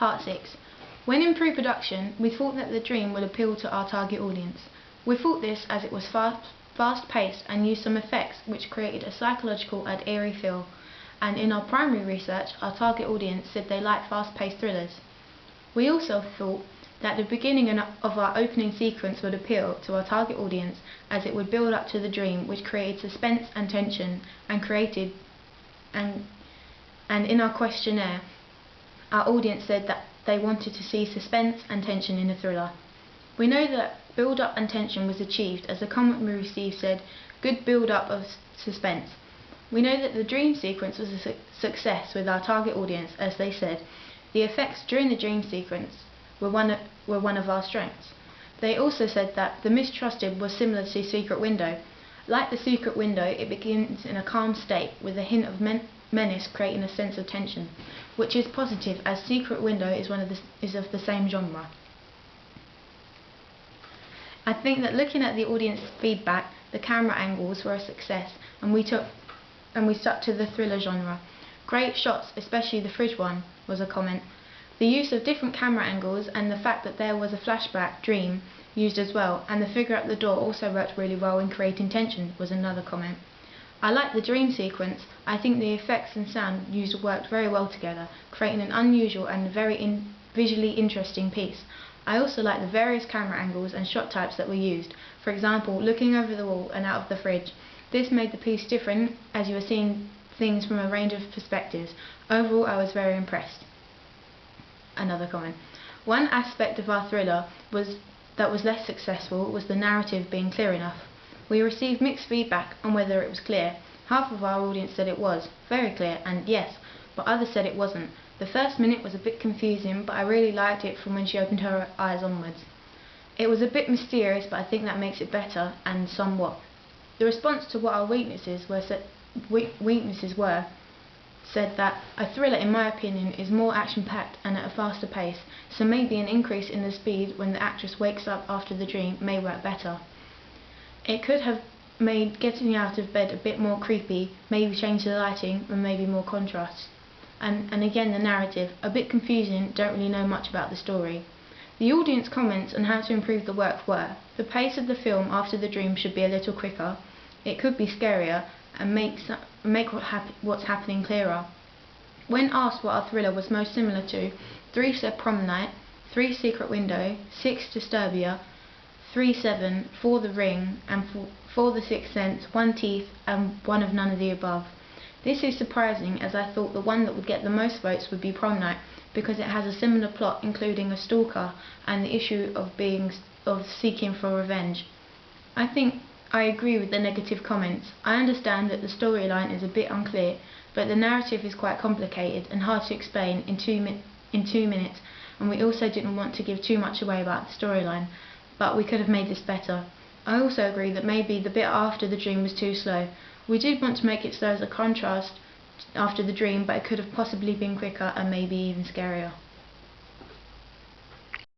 Part 6. When in pre-production, we thought that the dream would appeal to our target audience. We thought this as it was fast-paced and used some effects which created a psychological and eerie feel. And in our primary research, our target audience said they liked fast-paced thrillers. We also thought that the beginning of our opening sequence would appeal to our target audience as it would build up to the dream, which created suspense and tension and in our questionnaire, our audience said that they wanted to see suspense and tension in a thriller. We know that build-up and tension was achieved as the comment we received said, "Good build-up of suspense." We know that the dream sequence was a success with our target audience as they said, the effects during the dream sequence were one of our strengths. They also said that The Mistrusted was similar to Secret Window. Like The Secret Window, it begins in a calm state with a hint of menace creating a sense of tension, which is positive as Secret Window is of the same genre. I think that looking at the audience feedback, the camera angles were a success and we stuck to the thriller genre. Great shots, especially the fridge one, was a comment. The use of different camera angles and the fact that there was a flashback dream used as well, and the figure at the door also worked really well in creating tension, was another comment. I like the dream sequence. I think the effects and sound used worked very well together, creating an unusual and very visually interesting piece. I also like the various camera angles and shot types that were used, for example looking over the wall and out of the fridge. This made the piece different as you were seeing things from a range of perspectives. Overall, I was very impressed. Another comment. One aspect of our thriller that was less successful was the narrative being clear enough. We received mixed feedback on whether it was clear. Half of our audience said it was very clear and yes, but others said it wasn't. The first minute was a bit confusing, but I really liked it from when she opened her eyes onwards. It was a bit mysterious, but I think that makes it better and somewhat. The response to what our weaknesses were said that a thriller, in my opinion, is more action-packed and at a faster pace, so maybe an increase in the speed when the actress wakes up after the dream may work better. It could have made getting out of bed a bit more creepy, maybe change the lighting and maybe more contrast. And again the narrative, a bit confusing, don't really know much about the story. The audience comments on how to improve the work were, the pace of the film after the dream should be a little quicker, it could be scarier and make what's happening clearer. When asked what our thriller was most similar to, 3 said Prom Night, 3 Secret Window, 6 Disturbia, 3 Seven, 4 The Ring, and 4 The Sixth Sense, 1 Teeth, and 1 of none of the above. This is surprising as I thought the one that would get the most votes would be Prom Night because it has a similar plot including a stalker and the issue of seeking for revenge. I think I agree with the negative comments. I understand that the storyline is a bit unclear, but the narrative is quite complicated and hard to explain in 2 minutes, and we also didn't want to give too much away about the storyline, but we could have made this better. I also agree that maybe the bit after the dream was too slow. We did want to make it slow as a contrast after the dream, but it could have possibly been quicker and maybe even scarier.